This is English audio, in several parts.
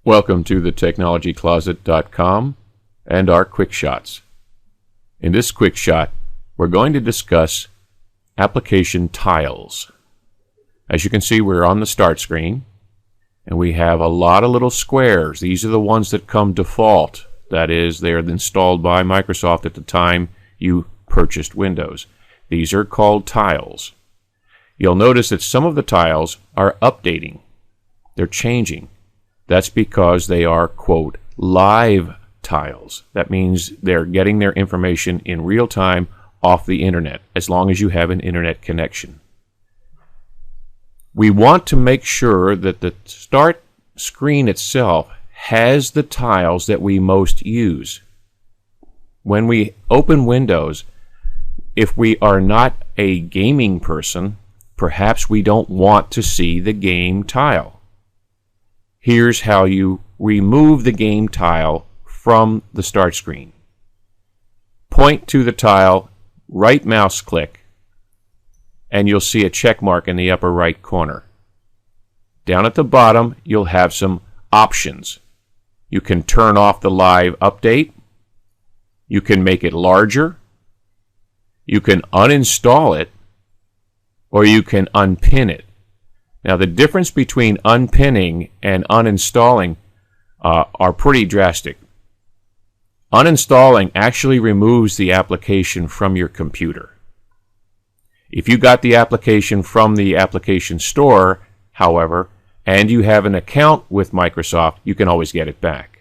Welcome to the technologycloset.com and our quick shots. In this quick shot, we're going to discuss application tiles. As you can see, we're on the start screen and we have a lot of little squares. These are the ones that come default. That is, they're installed by Microsoft at the time you purchased Windows. These are called tiles. You'll notice that some of the tiles are updating. They're changing. That's because they are, quote, live tiles. That means they're getting their information in real time off the internet, as long as you have an internet connection. We want to make sure that the start screen itself has the tiles that we most use. When we open Windows, if we are not a gaming person, perhaps we don't want to see the game tile. Here's how you remove the game tile from the start screen. Point to the tile, right mouse click, and you'll see a check mark in the upper right corner. Down at the bottom, you'll have some options. You can turn off the live update. You can make it larger. You can uninstall it, or you can unpin it. Now, the difference between unpinning and uninstalling are pretty drastic. Uninstalling actually removes the application from your computer. If you got the application from the application store, however, and you have an account with Microsoft, you can always get it back.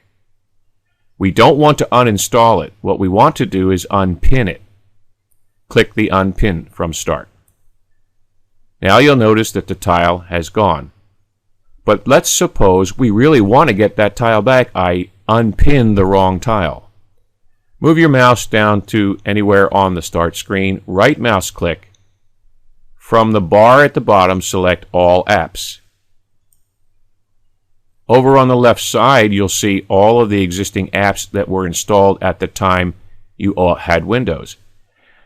We don't want to uninstall it. What we want to do is unpin it. Click the Unpin from Start. Now you'll notice that the tile has gone. But let's suppose we really want to get that tile back. I unpinned the wrong tile. Move your mouse down to anywhere on the start screen, right mouse click. From the bar at the bottom, select All Apps. Over on the left side, you'll see all of the existing apps that were installed at the time you all had Windows.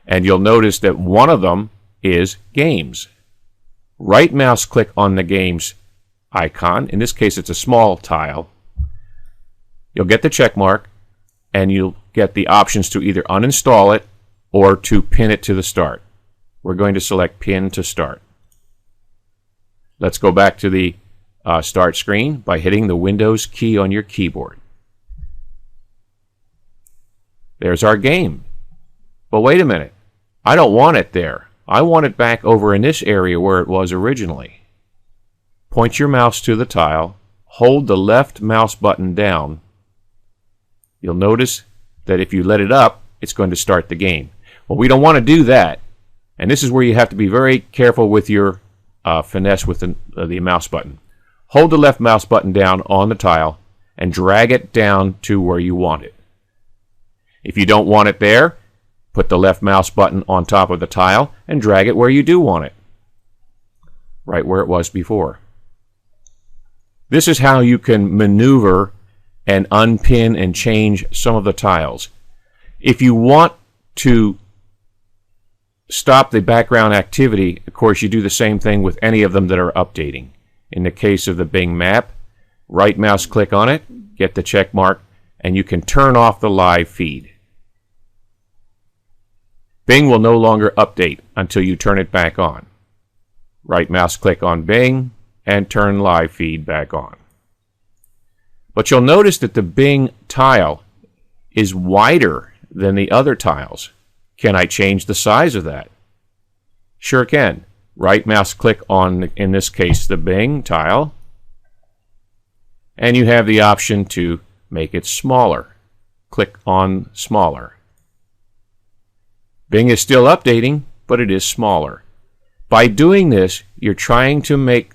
And you'll notice that one of them is Games. Right mouse click on the Games icon. In this case, it's a small tile. You'll get the check mark, and you'll get the options to either uninstall it or to pin it to the start. We're going to select Pin to Start. Let's go back to the start screen by hitting the Windows key on your keyboard. There's our game. But wait a minute. I don't want it there. I want it back over in this area where it was originally. Point your mouse to the tile, hold the left mouse button down. You'll notice that if you let it up, it's going to start the game. Well, we don't want to do that, and this is where you have to be very careful with your finesse with the mouse button. Hold the left mouse button down on the tile and drag it down to where you want it. If you don't want it there, put the left mouse button on top of the tile and drag it where you do want it, right where it was before. This is how you can maneuver and unpin and change some of the tiles. If you want to stop the background activity, of course, you do the same thing with any of them that are updating. In the case of the Bing map, right mouse click on it, get the check mark, and you can turn off the live feed. Bing will no longer update until you turn it back on. Right mouse click on Bing and turn live feed back on. But you'll notice that the Bing tile is wider than the other tiles. Can I change the size of that? Sure can. Right mouse click on, in this case, the Bing tile, and you have the option to make it smaller. Click on Smaller. Bing is still updating, but it is smaller. By doing this, you're trying to make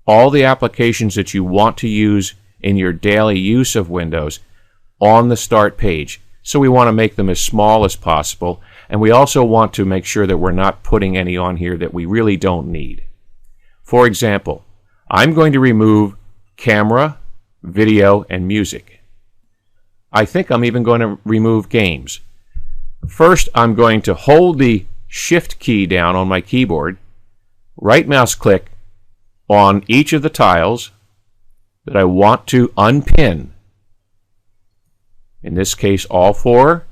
all the applications that you want to use in your daily use of Windows on the start page. So we want to make them as small as possible, and we also want to make sure that we're not putting any on here that we really don't need. For example, I'm going to remove camera, video, and music. I think I'm even going to remove games. First, I'm going to hold the Shift key down on my keyboard, right mouse click on each of the tiles, that I want to unpin, in this case all 4,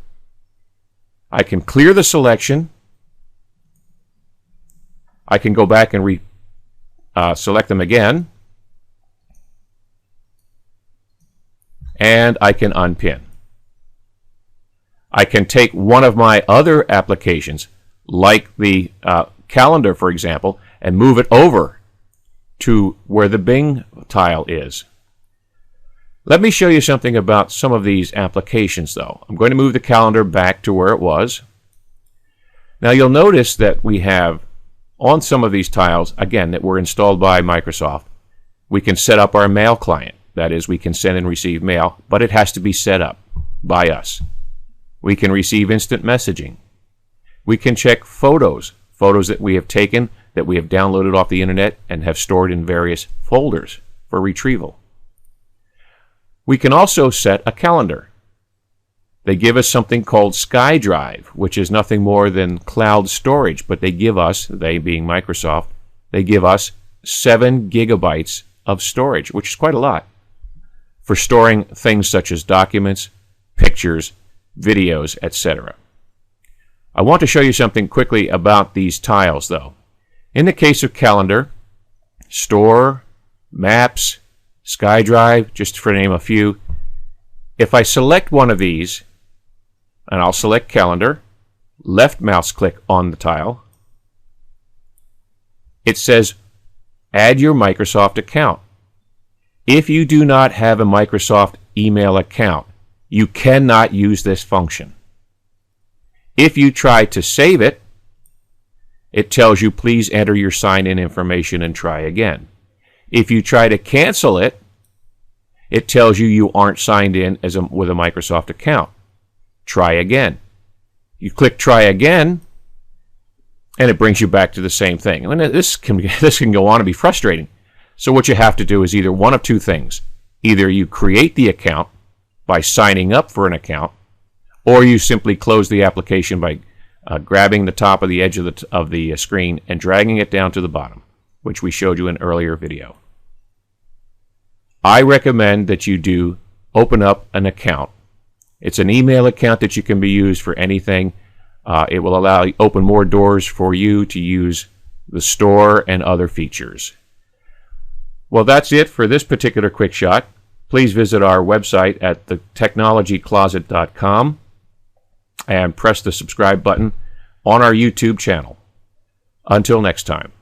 I can clear the selection. I can go back and select them again, and I can unpin. I can take one of my other applications, like the calendar, for example, and move it over to where the Bing tile is. Let me show you something about some of these applications, though. I'm going to move the calendar back to where it was. Now you'll notice that we have, on some of these tiles, again, that were installed by Microsoft, we can set up our mail client. That is, we can send and receive mail, but it has to be set up by us. We can receive instant messaging. We can check photos that we have taken, that we have downloaded off the internet and have stored in various folders for retrieval. We can also set a calendar. They give us something called SkyDrive, which is nothing more than cloud storage, but they give us, they being Microsoft, they give us 7 gigabytes of storage, which is quite a lot, for storing things such as documents, pictures, videos, etc. I want to show you something quickly about these tiles, though. In the case of calendar, store, maps, SkyDrive, just to name a few, if I select one of these, and I'll select calendar, left mouse click on the tile, it says add your Microsoft account. If you do not have a Microsoft email account, you cannot use this function. If you try to save it, it tells you please enter your sign-in information and try again. If you try to cancel it, it tells you you aren't signed in with a Microsoft account. Try again. You click try again, and it brings you back to the same thing. And this can go on and be frustrating. So what you have to do is either one of two things. Either you create the account by signing up for an account, or you simply close the application by grabbing the top of the edge of the screen and dragging it down to the bottom, which we showed you in an earlier video. I recommend that you do open up an account. It's an email account that you can be used for anything. It will open more doors for you to use the store and other features. Well, that's it for this particular quick shot. Please visit our website at thetechnologycloset.com and press the subscribe button on our YouTube channel. Until next time.